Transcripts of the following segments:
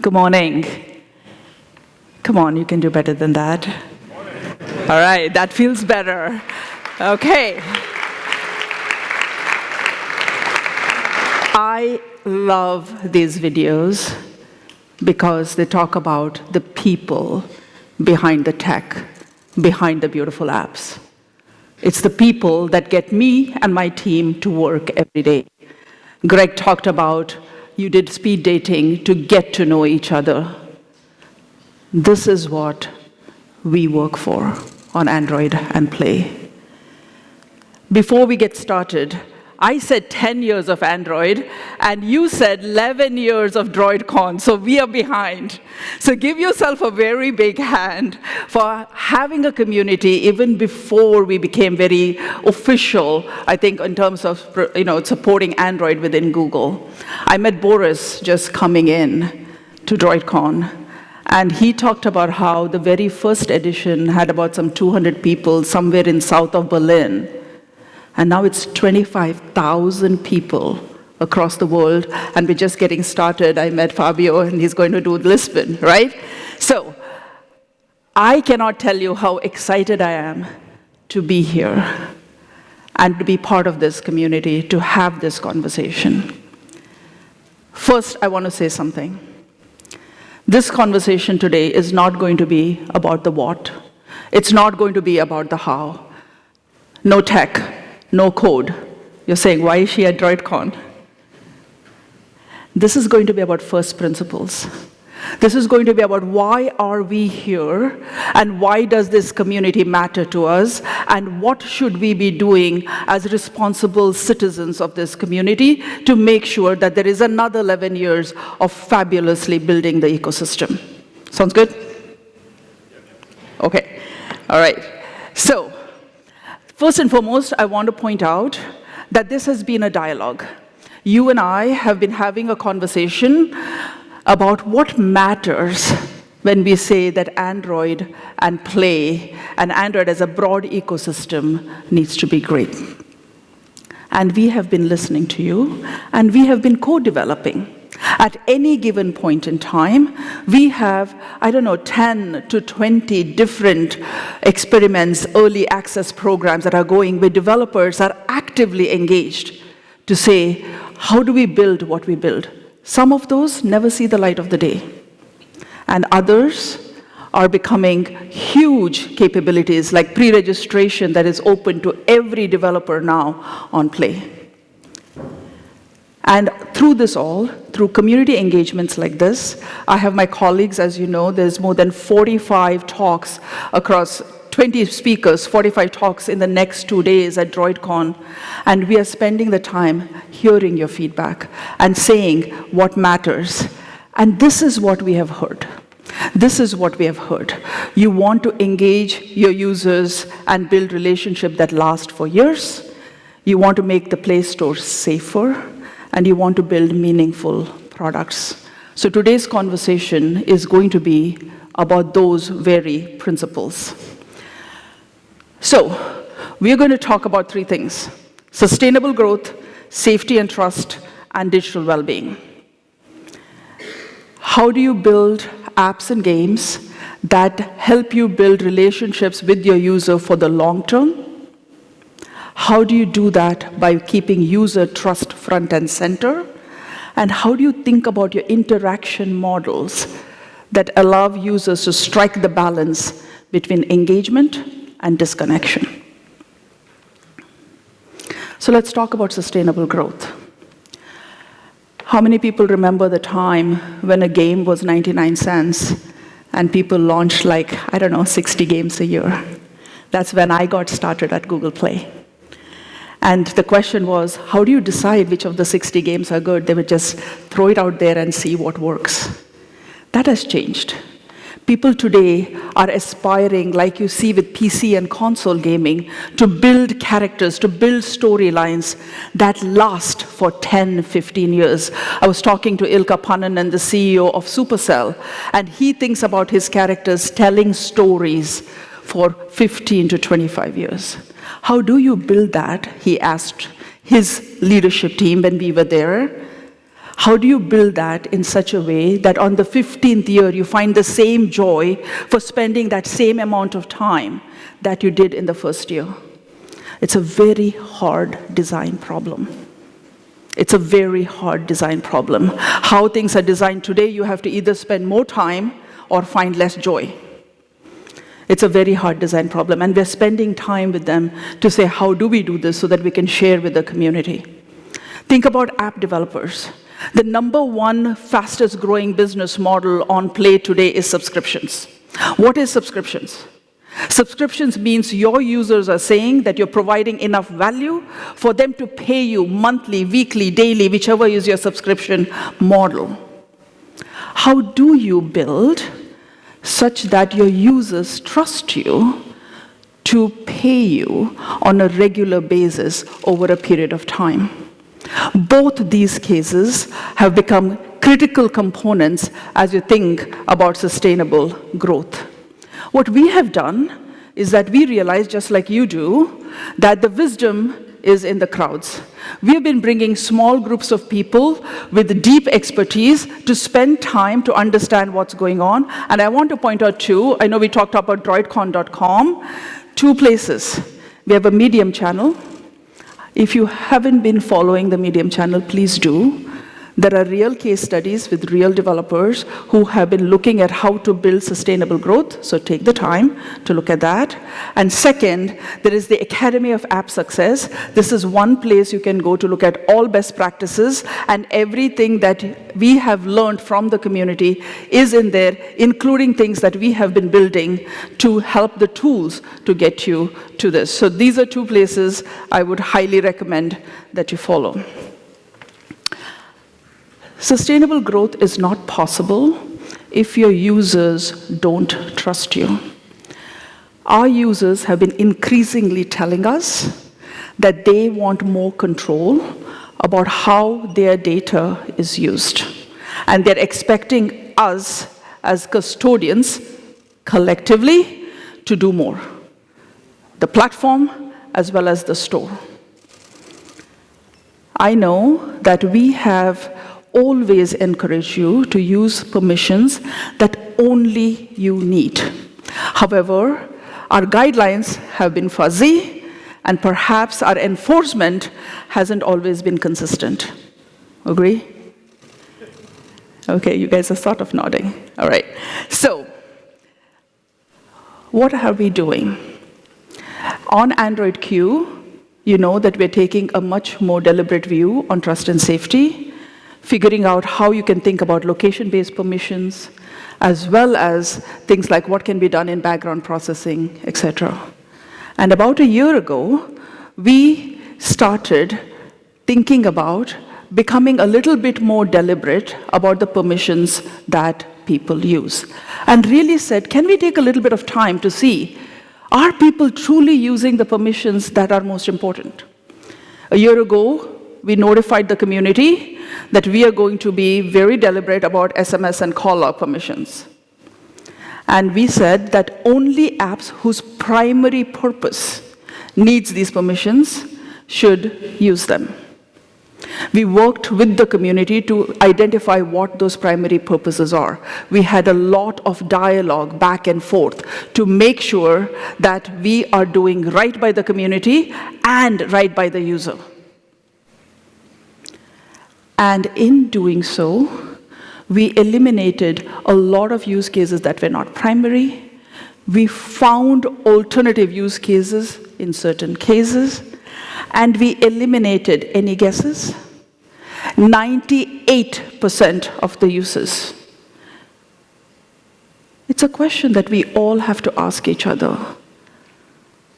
Good morning. Come on, you can do better than that. All right, that feels better. Okay. I love these videos because they talk about the people behind the tech, behind the beautiful apps. It's the people that get me and my team to work every day. Greg talked about you did speed dating to get to know each other. This is what we work for on Android and Play. Before we get started, I said 10 years of Android, and you said 11 years of droidCon, so we are behind. So give yourself a very big hand for having a community even before we became very official, I think, in terms of supporting Android within Google. I met Boris just coming in to droidCon, and he talked about how the very first edition had about some 200 people somewhere in south of Berlin. And now it's 25,000 people across the world, and we're just getting started. I met Fabio, and he's going to do Lisbon, right? So I cannot tell you how excited I am to be here and to be part of this community, to have this conversation. First, I want to say something. This conversation today is not going to be about the what. It's not going to be about the how. No tech. No code. You're saying, why is she at droidCon? This is going to be about first principles. This is going to be about why are we here, and why does this community matter to us, and what should we be doing as responsible citizens of this community to make sure that there is another 11 years of fabulously building the ecosystem. Sounds good? Okay. All right. So, first and foremost, I want to point out that this has been a dialogue. You and I have been having a conversation about what matters when we say that Android and Play, and Android as a broad ecosystem, needs to be great. And we have been listening to you, and we have been co-developing. At any given point in time, we have, 10 to 20 different experiments, early access programs that are going where developers are actively engaged to say, how do we build what we build? Some of those never see the light of the day. And others are becoming huge capabilities, like pre-registration that is open to every developer now on Play. And through this all, through community engagements like this, I have my colleagues, as you know, there's more than 45 talks across 20 speakers, 45 talks in the next 2 days at droidCon. And we are spending the time hearing your feedback and saying what matters. And this is what we have heard. This is what we have heard. You want to engage your users and build relationships that last for years. You want to make the Play Store safer. And you want to build meaningful products. So today's conversation is going to be about those very principles. So we're going to talk about 3 things: sustainable growth, safety and trust, and digital well-being. How do you build apps and games that help you build relationships with your user for the long term? How do you do that by keeping user trust front and center? And how do you think about your interaction models that allow users to strike the balance between engagement and disconnection? So let's talk about sustainable growth. How many people remember the time when a game was 99 cents and people launched 60 games a year? That's when I got started at Google Play. And the question was, how do you decide which of the 60 games are good? They would just throw it out there and see what works. That has changed. People today are aspiring, like you see with PC and console gaming, to build characters, to build storylines that last for 10, 15 years. I was talking to Ilkka Pannanen, the CEO of Supercell, and he thinks about his characters telling stories for 15 to 25 years. How do you build that? He asked his leadership team when we were there. How do you build that in such a way that on the 15th year you find the same joy for spending that same amount of time that you did in the first year? It's a very hard design problem. It's a very hard design problem. How things are designed today, you have to either spend more time or find less joy. It's a very hard design problem, and we're spending time with them to say, how do we do this so that we can share with the community? Think about app developers. The #1 fastest growing business model on Play today is subscriptions. What is subscriptions? Subscriptions means your users are saying that you're providing enough value for them to pay you monthly, weekly, daily, whichever is your subscription model. How do you build such that your users trust you to pay you on a regular basis over a period of time? Both these cases have become critical components as you think about sustainable growth. What we have done is that we realize, just like you do, that the wisdom is in the crowds. We have been bringing small groups of people with deep expertise to spend time to understand what's going on. And I want to point out two. I know we talked about droidCon.com. 2 places. We have a Medium channel. If you haven't been following the Medium channel, please do. There are real case studies with real developers who have been looking at how to build sustainable growth, so take the time to look at that. And second, there is the Academy of App Success. This is one place you can go to look at all best practices, and everything that we have learned from the community is in there, including things that we have been building to help the tools to get you to this. So these are 2 places I would highly recommend that you follow. Sustainable growth is not possible if your users don't trust you. Our users have been increasingly telling us that they want more control about how their data is used. And they're expecting us as custodians, collectively, to do more. The platform as well as the store. I know that we have always encourage you to use permissions that only you need. However, our guidelines have been fuzzy, and perhaps our enforcement hasn't always been consistent. Agree? Okay, you guys are sort of nodding. All right. So, what are we doing? On Android Q, you know that we're taking a much more deliberate view on trust and safety, figuring out how you can think about location-based permissions, as well as things like what can be done in background processing, etc. And about a year ago, we started thinking about becoming a little bit more deliberate about the permissions that people use. And really said, can we take a little bit of time to see, are people truly using the permissions that are most important? A year ago, we notified the community that we are going to be very deliberate about SMS and call-out permissions. And we said that only apps whose primary purpose needs these permissions should use them. We worked with the community to identify what those primary purposes are. We had a lot of dialogue back and forth to make sure that we are doing right by the community and right by the user. And in doing so, we eliminated a lot of use cases that were not primary. We found alternative use cases in certain cases, and we eliminated any guesses. 98% of the uses. It's a question that we all have to ask each other.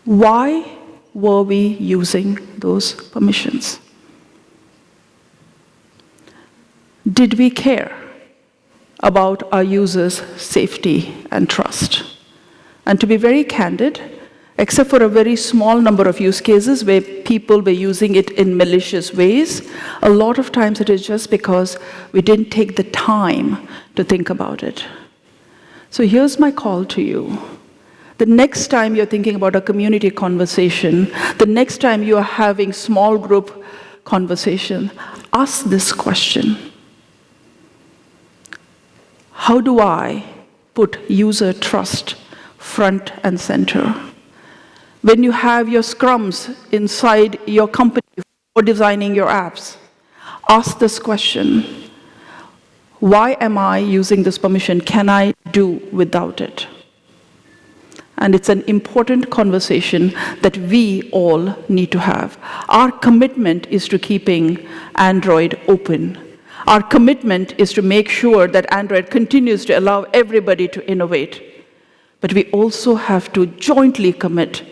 Why were we using those permissions? Did we care about our users' safety and trust? And to be very candid, except for a very small number of use cases where people were using it in malicious ways, a lot of times it is just because we didn't take the time to think about it. So here's my call to you. The next time you're thinking about a community conversation, the next time you are having small group conversation, ask this question. How do I put user trust front and center? When you have your scrums inside your company for designing your apps, ask this question: why am I using this permission? Can I do without it? And it's an important conversation that we all need to have. Our commitment is to keeping Android open. Our commitment is to make sure that Android continues to allow everybody to innovate. But we also have to jointly commit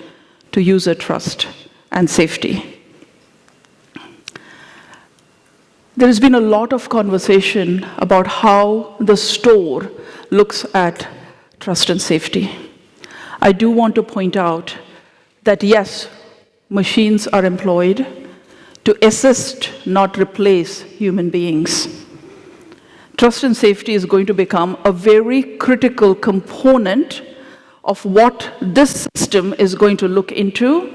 to user trust and safety. There has been a lot of conversation about how the store looks at trust and safety. I do want to point out that yes, machines are employed to assist, not replace human beings. Trust and safety is going to become a very critical component of what this system is going to look into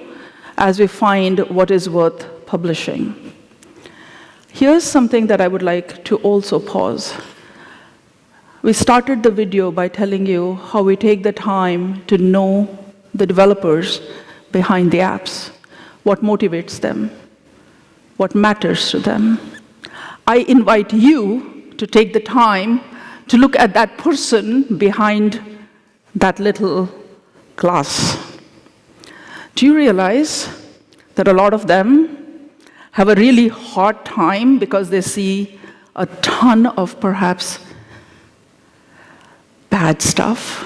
as we find what is worth publishing. Here's something that I would like to also pause. We started the video by telling you how we take the time to know the developers behind the apps, what motivates them, what matters to them. I invite you to take the time to look at that person behind that little glass. Do you realize that a lot of them have a really hard time because they see a ton of perhaps bad stuff?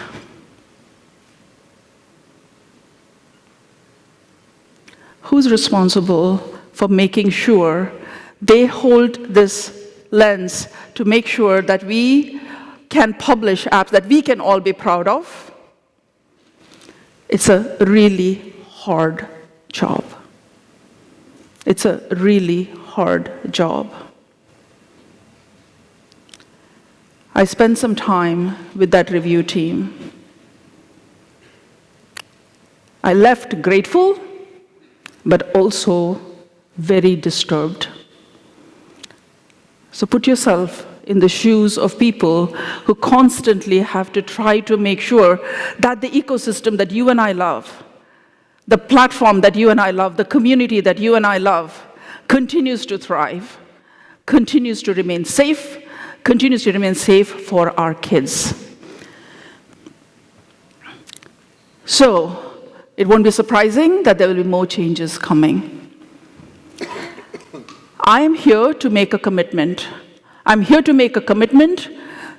Who's responsible for making sure they hold this lens to make sure that we can publish apps that we can all be proud of? It's a really hard job. It's a really hard job. I spent some time with that review team. I left grateful, but also very disturbed. So put yourself in the shoes of people who constantly have to try to make sure that the ecosystem that you and I love, the platform that you and I love, the community that you and I love, continues to thrive, continues to remain safe for our kids. So, it won't be surprising that there will be more changes coming. I am here to make a commitment. I'm here to make a commitment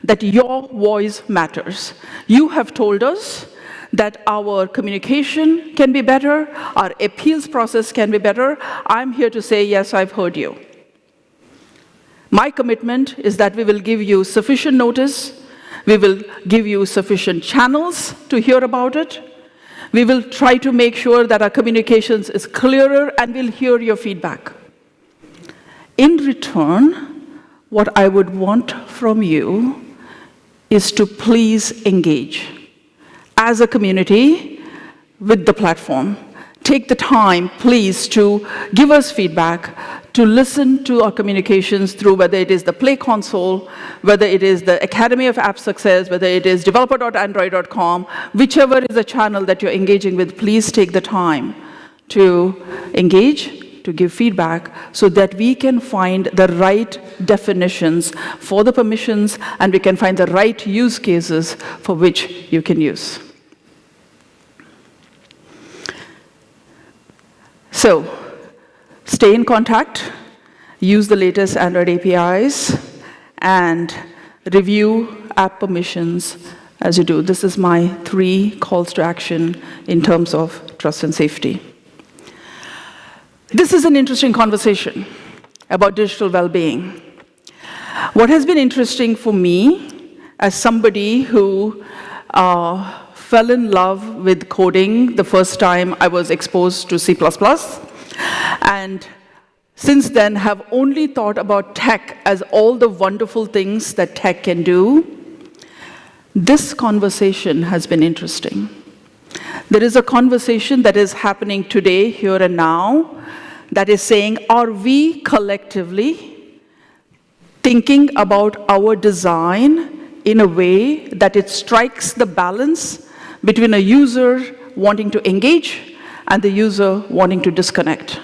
that your voice matters. You have told us that our communication can be better, our appeals process can be better. I'm here to say, yes, I've heard you. My commitment is that we will give you sufficient notice, we will give you sufficient channels to hear about it, we will try to make sure that our communications is clearer, and we'll hear your feedback. In return, what I would want from you is to please engage as a community with the platform. Take the time, please, to give us feedback, to listen to our communications through whether it is the Play Console, whether it is the Academy of App Success, whether it is developer.android.com, whichever is the channel that you're engaging with, please take the time to engage, to give feedback, so that we can find the right definitions for the permissions, and we can find the right use cases for which you can use. So, stay in contact, use the latest Android APIs, and review app permissions as you do. This is my 3 calls to action in terms of trust and safety. This is an interesting conversation about digital well-being. What has been interesting for me, as somebody who fell in love with coding the first time I was exposed to C++, and since then have only thought about tech as all the wonderful things that tech can do, this conversation has been interesting. There is a conversation that is happening today, here and now, that is saying, are we collectively thinking about our design in a way that it strikes the balance between a user wanting to engage and the user wanting to disconnect.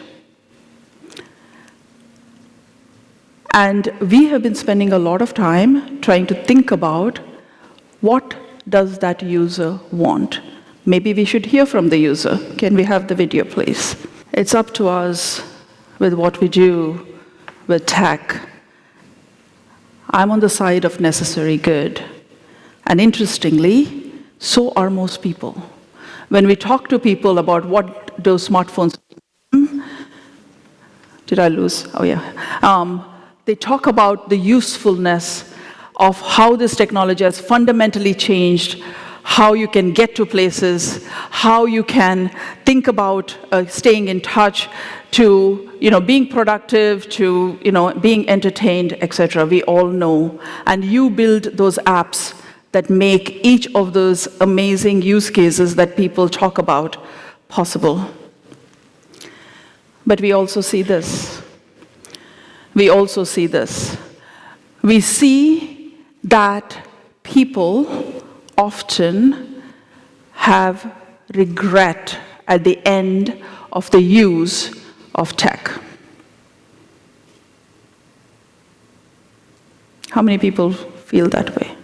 And we have been spending a lot of time trying to think about what does that user want. Maybe we should hear from the user. Can we have the video, please? It's up to us with what we do with tech. I'm on the side of necessary good. And interestingly, so are most people. When we talk to people about what those smartphones do, did I lose? Oh, yeah. They talk about the usefulness of how this technology has fundamentally changed how you can get to places, how you can think about staying in touch, to being productive, to being entertained, etc. We all know. And you build those apps that make each of those amazing use cases that people talk about possible. But we also see this. We also see this. We see that people often have regret at the end of the use of tech. How many people feel that way?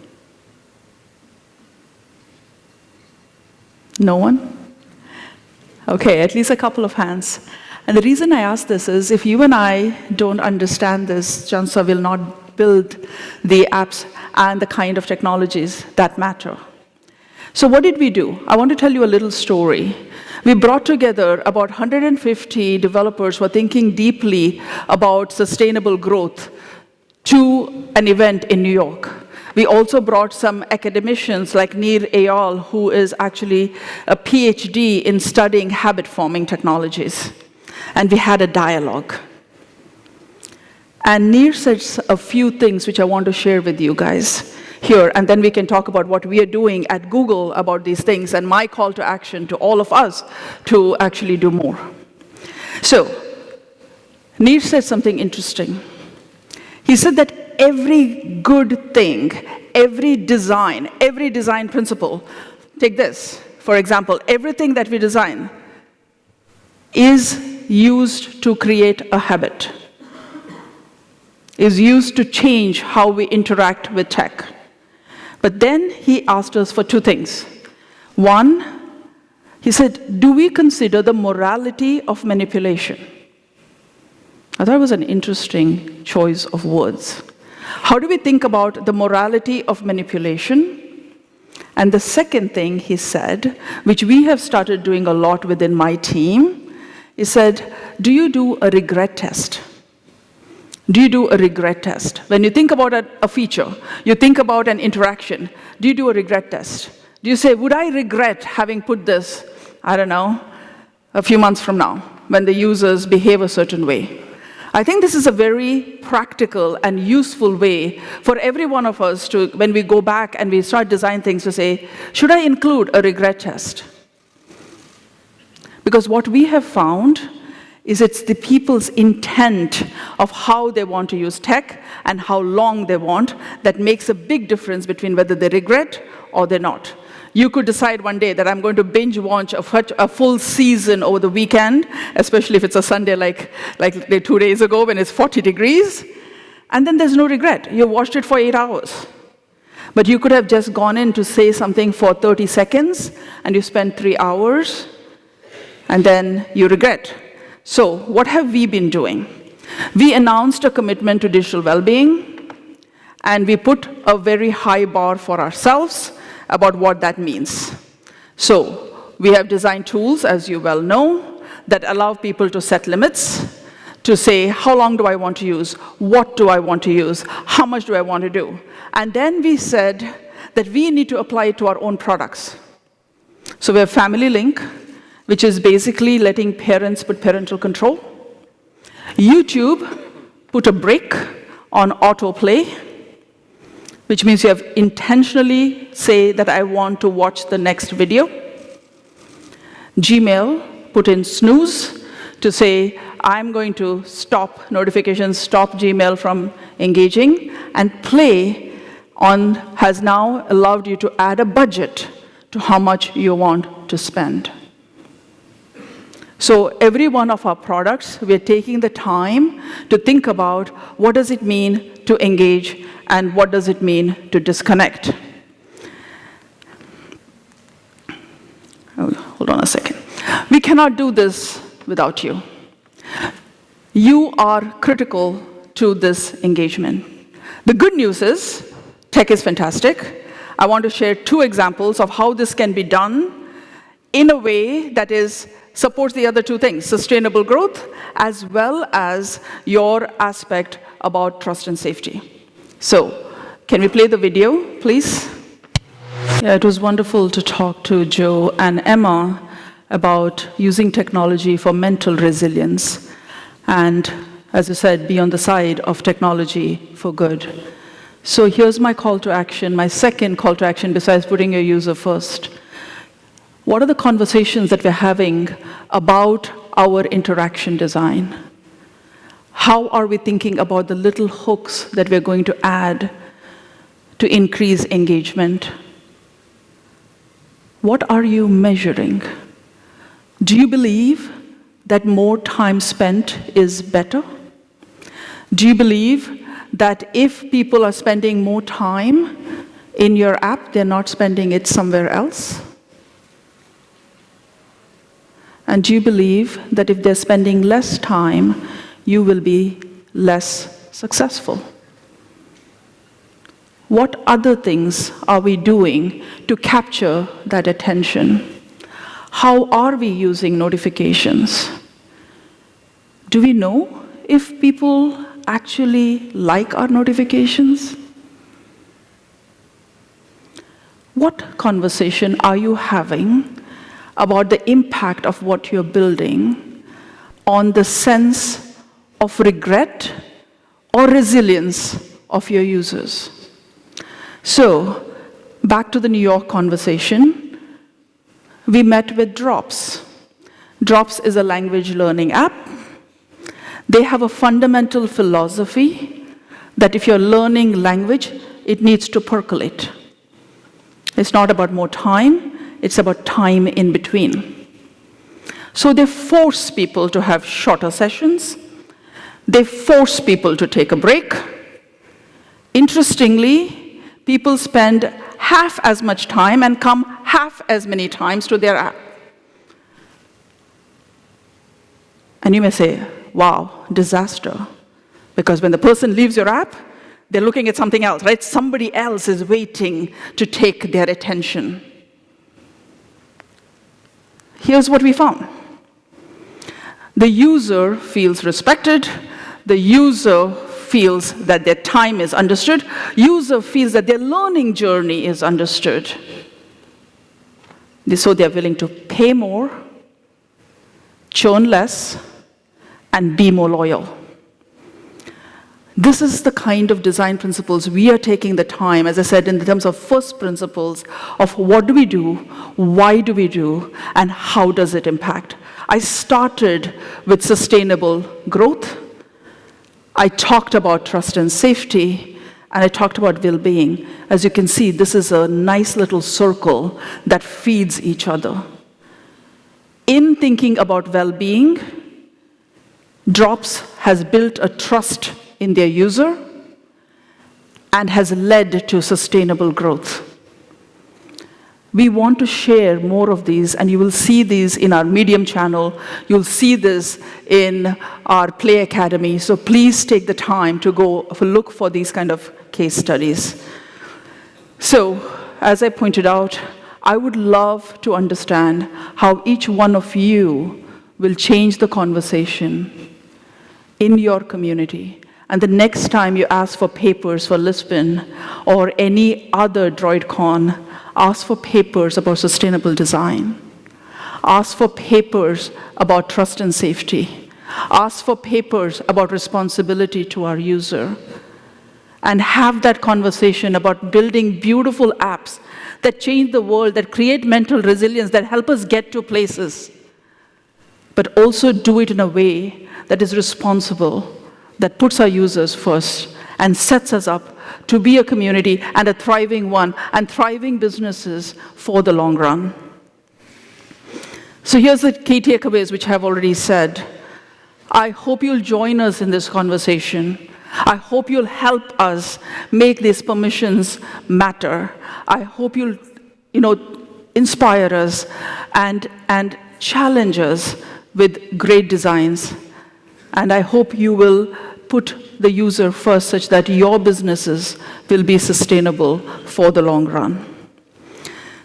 No one? Okay, at least a couple of hands. And the reason I ask this is, if you and I don't understand this, Jansa will not build the apps and the kind of technologies that matter. So what did we do? I want to tell you a little story. We brought together about 150 developers who are thinking deeply about sustainable growth to an event in New York. We also brought some academicians like Nir Eyal, who is actually a PhD in studying habit-forming technologies. And we had a dialogue. And Nir said a few things which I want to share with you guys here, and then we can talk about what we are doing at Google about these things, and my call to action to all of us to actually do more. So, Nir said something interesting. He said that every good thing, every design principle, take this, for example, everything that we design is used to create a habit, is used to change how we interact with tech. But then he asked us for two things. One, he said, do we consider the morality of manipulation? I thought it was an interesting choice of words. How do we think about the morality of manipulation? And the second thing he said, which we have started doing a lot within my team, he said, do you do a regret test? Do you do a regret test? When you think about a feature, you think about an interaction, do you do a regret test? Do you say, would I regret having put this, I don't know, a few months from now, when the users behave a certain way? I think this is a very practical and useful way for every one of us to, when we go back and we start design things, to say, should I include a regret test? Because what we have found is it's the people's intent of how they want to use tech and how long they want that makes a big difference between whether they regret or they're not. You could decide one day that I'm going to binge watch a full season over the weekend, especially if it's a Sunday like 2 days ago when it's 40 degrees, and then there's no regret. You watched it for 8 hours. But you could have just gone in to say something for 30 seconds, and you spent 3 hours, and then you regret. So what have we been doing? We announced a commitment to digital well-being, and we put a very high bar for ourselves about what that means. So we have designed tools, as you well know, that allow people to set limits, to say, how long do I want to use? What do I want to use? How much do I want to do? And then we said that we need to apply it to our own products. So we have Family Link, which is basically letting parents put parental control. YouTube put a break on autoplay, which means you have intentionally say that I want to watch the next video. Gmail put in snooze to say, I'm going to stop notifications, stop Gmail from engaging, and Play has now allowed you to add a budget to how much you want to spend. So every one of our products, we're taking the time to think about what does it mean to engage and what does it mean to disconnect. Oh, hold on a second. We cannot do this without you. You are critical to this engagement. The good news is, tech is fantastic. I want to share 2 examples of how this can be done in a way that supports the other 2 things, sustainable growth, as well as your aspect about trust and safety. So, can we play the video, please? Yeah, it was wonderful to talk to Joe and Emma about using technology for mental resilience. And, as I said, be on the side of technology for good. So here's my call to action, my second call to action besides putting your user first. What are the conversations that we're having about our interaction design? How are we thinking about the little hooks that we're going to add to increase engagement? What are you measuring? Do you believe that more time spent is better? Do you believe that if people are spending more time in your app, they're not spending it somewhere else? And do you believe that if they're spending less time, you will be less successful? What other things are we doing to capture that attention? How are we using notifications? Do we know if people actually like our notifications? What conversation are you having about the impact of what you're building on the sense of regret or resilience of your users? So, back to the New York conversation, we met with Drops. Drops is a language learning app. They have a fundamental philosophy that if you're learning language, it needs to percolate. It's not about more time, it's about time in between. So they force people to have shorter sessions. They force people to take a break. Interestingly, people spend half as much time and come half as many times to their app. And you may say, wow, disaster. Because when the person leaves your app, they're looking at something else, right? Somebody else is waiting to take their attention. Here's what we found. The user feels respected. The user feels that their time is understood. User feels that their learning journey is understood. So they're willing to pay more, churn less, and be more loyal. This is the kind of design principles we are taking the time, as I said, in terms of first principles of what do we do, why do we do, and how does it impact. I started with sustainable growth. I talked about trust and safety, and I talked about well-being. As you can see, this is a nice little circle that feeds each other. In thinking about well-being, Drops has built a trust in their user and has led to sustainable growth. We want to share more of these, and you will see these in our Medium channel. You'll see this in our Play Academy. So please take the time to go look for these kind of case studies. So, as I pointed out, I would love to understand how each one of you will change the conversation in your community. And the next time you ask for papers for Lisbon or any other droidCon, ask for papers about sustainable design. Ask for papers about trust and safety. Ask for papers about responsibility to our user. And have that conversation about building beautiful apps that change the world, that create mental resilience, that help us get to places, but also do it in a way that is responsible, that puts our users first, and sets us up to be a community and a thriving one, and thriving businesses for the long run. So here's the key takeaways, which I've already said. I hope you'll join us in this conversation. I hope you'll help us make these permissions matter. I hope you'll, inspire us and challenge us with great designs. And I hope you will put the user first such that your businesses will be sustainable for the long run.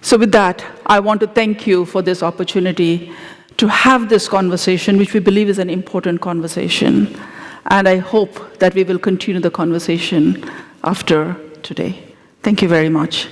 So with that, I want to thank you for this opportunity to have this conversation, which we believe is an important conversation. And I hope that we will continue the conversation after today. Thank you very much.